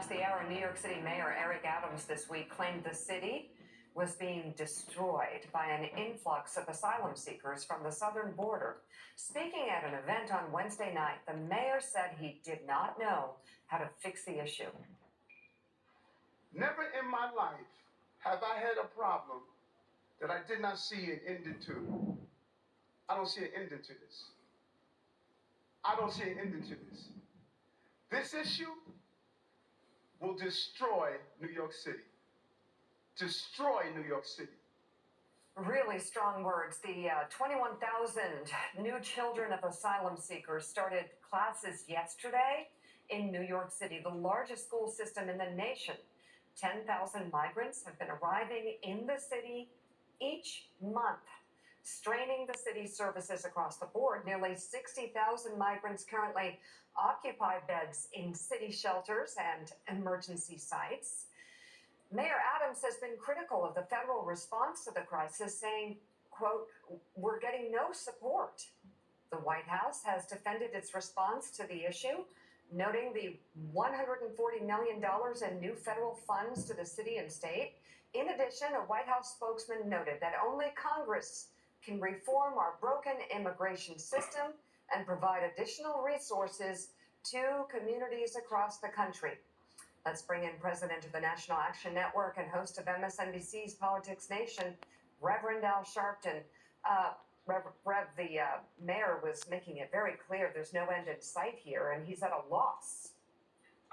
past the hour, New York City Mayor Eric Adams this week claimed the city was being destroyed by an influx of asylum seekers from the southern border. Speaking at an event on Wednesday night, the mayor said he did not know how to fix the issue. Never in my life have I had a problem that I did not see an ending to. I don't see an ending to this. I don't see an ending to this. This issue will destroy New York City. Destroy New York City. Really strong words. The 21,000 new children of asylum seekers started classes yesterday in New York City, the largest school system in the nation. 10,000 migrants have been arriving in the city each month, straining the city's services across the board. Nearly 60,000 migrants currently occupy beds in city shelters and emergency sites. Mayor Adams has been critical of the federal response to the crisis, saying, quote, "We're getting no support." The White House has defended its response to the issue, noting the $140 million in new federal funds to the city and state. In addition, a White House spokesman noted that only Congress can reform our broken immigration system and provide additional resources to communities across the country. Let's bring in President of the National Action Network and host of MSNBC's Politics Nation, Reverend Al Sharpton. The mayor was making it very clear there's no end in sight here, and he's at a loss.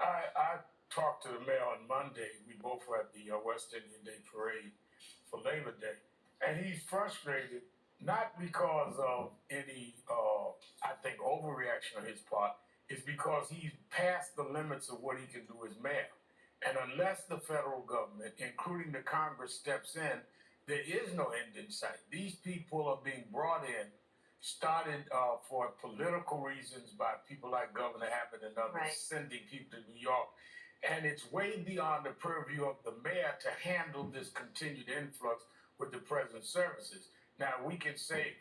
I talked to the mayor on Monday. We both were at the West Indian Day Parade for Labor Day, and he's frustrated, not because of any, I think, overreaction on his part. Is because he's past the limits of what he can do as mayor. And unless the federal government, including the Congress, steps in, there is no end in sight. These people are being brought in, started for political reasons by people like Governor Abbott and others, Right. sending people to New York. And it's way beyond the purview of the mayor to handle this continued influx with the president's services. Now, we can say,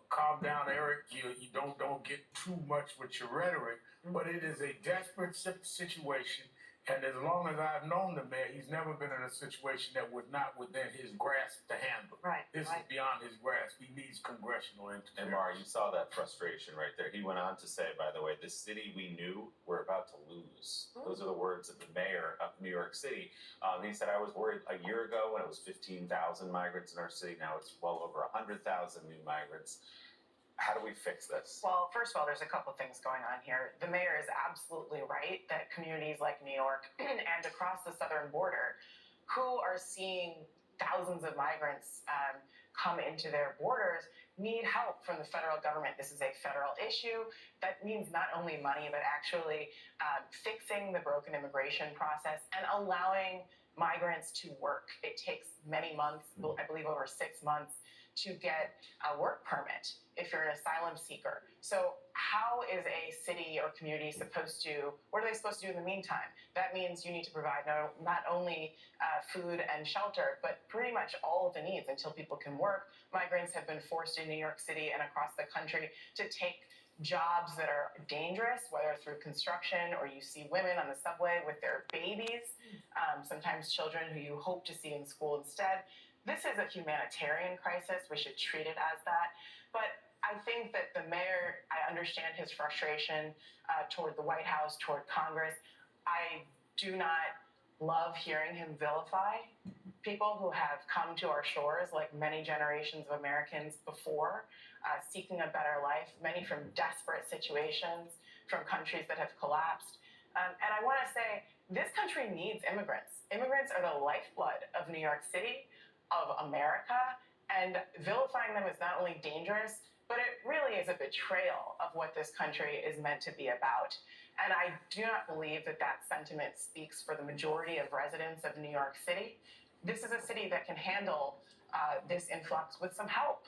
calm down, Eric, you don't get too much with your rhetoric, but it is a desperate situation. And as long as I've known the mayor, he's never been in a situation that was not within his grasp to handle. Right. This is beyond his grasp. He needs congressional interference. And Mara, you saw that frustration right there. He went on to say, by the way, this city we knew we're about to lose. Those are the words of the mayor of New York City. He said, I was worried a year ago when it was 15,000 migrants in our city. Now it's well over 100,000 new migrants. How do we fix this? Well, first of all, there's a couple things going on here. The mayor is absolutely right that communities like New York and across the southern border, who are seeing thousands of migrants come into their borders, need help from the federal government. This is a federal issue. That means not only money, but actually fixing the broken immigration process and allowing migrants to work. It takes many months, I believe over 6 months, to get a work permit if you're an asylum seeker. So how is a city or community what are they supposed to do in the meantime? That means you need to provide not only food and shelter, but pretty much all of the needs until people can work. Migrants have been forced in New York City and across the country to take jobs that are dangerous, whether through construction or you see women on the subway with their babies, sometimes children who you hope to see in school instead. This is a humanitarian crisis. We should treat it as that. But I think that the mayor, I understand his frustration toward the White House, toward Congress. I do not love hearing him vilify people who have come to our shores, like many generations of Americans before, seeking a better life, many from desperate situations, from countries that have collapsed. And I want to say, this country needs immigrants. Immigrants are the lifeblood of New York City, of America, and vilifying them is not only dangerous, but it really is a betrayal of what this country is meant to be about. And I do not believe that that sentiment speaks for the majority of residents of New York City. This is a city that can handle this influx with some help.